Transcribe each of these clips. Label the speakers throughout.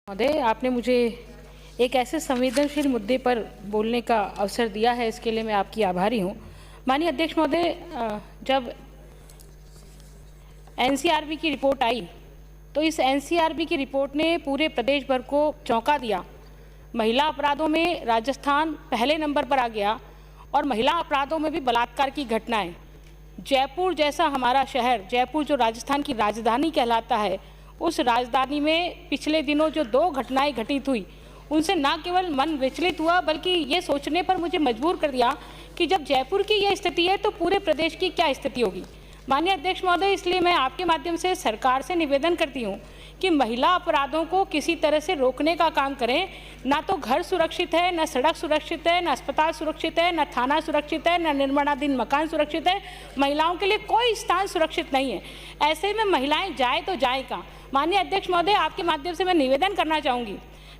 Speaker 1: महोदय, आपने मुझे एक ऐसे संवेदनशील मुद्दे पर बोलने का अवसर दिया है, इसके लिए मैं आपकी आभारी हूँ। माननीय अध्यक्ष महोदय, जब एनसीआरबी की रिपोर्ट आई तो इस एनसीआरबी की रिपोर्ट ने पूरे प्रदेश भर को चौंका दिया। महिला अपराधों में राजस्थान पहले नंबर पर आ गया और महिला अपराधों में भी बलात्कार की घटनाएं। जयपुर जैसा हमारा शहर, जयपुर जो राजस्थान की राजधानी कहलाता है, उस राजधानी में पिछले दिनों जो 2 घटनाएं घटित हुई, उनसे न केवल मन विचलित हुआ बल्कि ये सोचने पर मुझे मजबूर कर दिया कि जब जयपुर की ये स्थिति है तो पूरे प्रदेश की क्या स्थिति होगी। माननीय अध्यक्ष महोदय, इसलिए मैं आपके माध्यम से सरकार से निवेदन करती हूँ कि महिला अपराधों को किसी तरह से रोकने का काम करें। ना तो घर सुरक्षित है, ना सड़क सुरक्षित है, ना अस्पताल सुरक्षित है, ना थाना सुरक्षित है, ना निर्माणाधीन मकान सुरक्षित है। महिलाओं के लिए कोई स्थान सुरक्षित नहीं है। ऐसे में महिलाएं जाए तो जाए कहाँ। माननीय अध्यक्ष महोदय, आपके माध्यम से मैं निवेदन करना चाहूँगी,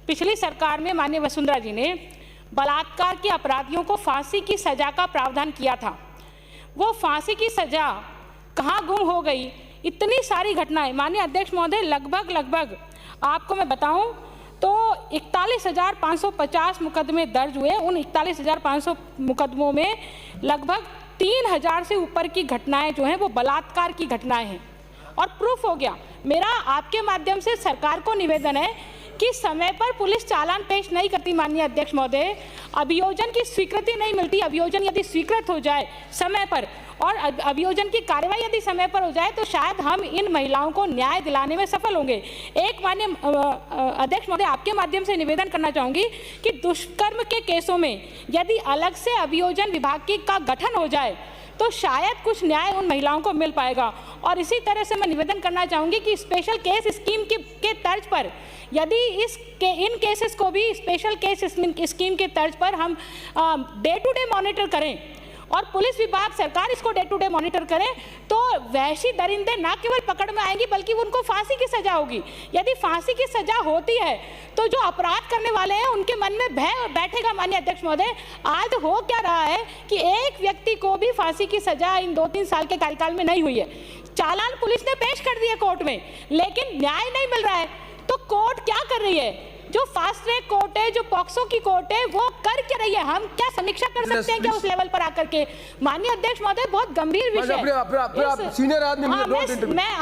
Speaker 1: पिछली सरकार में माननीय वसुंधरा जी ने बलात्कार के अपराधियों को फांसी की सजा का प्रावधान किया था। वो फांसी की सजा कहाँ गुम हो गई? इतनी सारी घटनाएं माननीय अध्यक्ष महोदय, लगभग आपको मैं बताऊं तो 41,550 मुकदमे दर्ज हुए। उन 41,500 मुकदमों में लगभग 3,000 से ऊपर की घटनाएं जो हैं वो बलात्कार की घटनाएं हैं और प्रूफ हो गया। मेरा आपके माध्यम से सरकार को निवेदन है कि समय पर पुलिस चालान पेश नहीं करती। माननीय अध्यक्ष महोदय, अभियोजन की स्वीकृति नहीं मिलती। अभियोजन यदि स्वीकृत हो जाए समय पर और अभियोजन की कार्रवाई यदि समय पर हो जाए तो शायद हम इन महिलाओं को न्याय दिलाने में सफल होंगे। एक माननीय अध्यक्ष महोदय, आपके माध्यम से निवेदन करना चाहूँगी कि दुष्कर्म के केसों में यदि अलग से अभियोजन विभाग का गठन हो जाए तो शायद कुछ न्याय उन महिलाओं को मिल पाएगा। और इसी तरह से मैं निवेदन करना चाहूँगी कि स्पेशल केस स्कीम के तर्ज पर यदि इन केसेस को भी स्पेशल केस स्कीम के तर्ज पर हम डे टू डे मॉनिटर करें और पुलिस विभाग, सरकार इसको डे टू डे मॉनिटर करे तो वैसी दरिंदे ना केवल पकड़ में आएंगी बल्कि उनको फांसी की सजा होगी। यदि फांसी की सजा होती है तो जो अपराध करने वाले हैं उनके मन में भय बैठेगा। माननीय अध्यक्ष महोदय, आज हो क्या रहा है कि एक व्यक्ति को भी फांसी की सजा इन 2-3 साल के कार्यकाल में नहीं हुई है। चालान पुलिस ने पेश कर दिए कोर्ट में, लेकिन न्याय नहीं मिल रहा है। तो कोर्ट क्या कर रही है? जो फास्ट ट्रैक कोर्ट है, जो पॉक्सो की कोर्ट है, वो कर क्या रही है? हम क्या समीक्षा कर सकते हैं क्या उस लेवल पर आकर के? माननीय अध्यक्ष महोदय, बहुत गंभीर विषय है।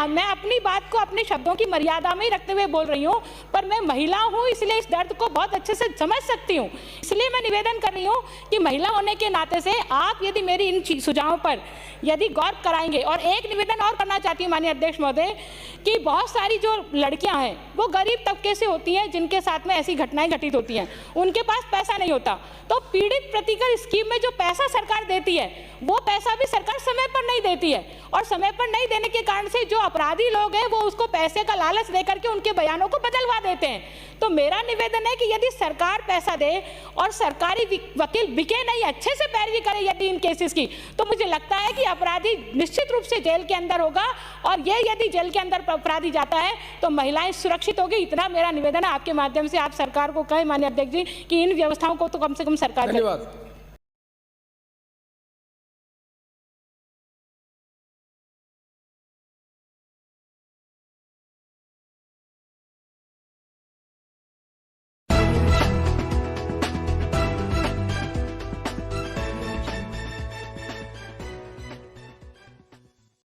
Speaker 1: मैं अपनी बात को अपने शब्दों की मर्यादा में ही रखते हुए बोल रही हूँ, पर मैं महिला हूँ इसलिए इस दर्द को बहुत अच्छे से समझ सकती हूँ। इसलिए मैं निवेदन कर रही हूँ कि महिला होने के नाते से आप यदि मेरी इन सुझावों पर यदि गौर कराएंगे। और एक निवेदन और करना चाहती हूँ माननीय अध्यक्ष महोदय कि बहुत सारी जो लड़कियां हैं वो गरीब तबके से होती हैं जिनके साथ में ऐसी घटनाएं घटित होती हैं, उनके पास पैसा नहीं होता। तो पीड़ित प्रतिकर स्कीम में जो पैसा सरकार देती है वो पैसा भी सरकार समय पर नहीं देती है और समय पर नहीं देने के कारण से जो अपराधी लोग हैं वो उसको पैसे का लालच देकर के उनके बयानों को बदलवा देते हैं। तो मेरा निवेदन है कि यदि सरकार पैसा दे और सरकारी वकील बिके नहीं, अच्छे से पैरवी करे यदि इन केसेस की, तो मुझे लगता है कि अपराधी निश्चित रूप से जेल के अंदर होगा और ये यदि जेल के अंदर अपराधी जाता है तो महिलाएं सुरक्षित होगी। इतना मेरा निवेदन है आपके माध्यम से। आप सरकार को कहें माननीय अध्यक्ष जी कि इन व्यवस्थाओं को तो कम से कम सरकार।
Speaker 2: धन्यवाद।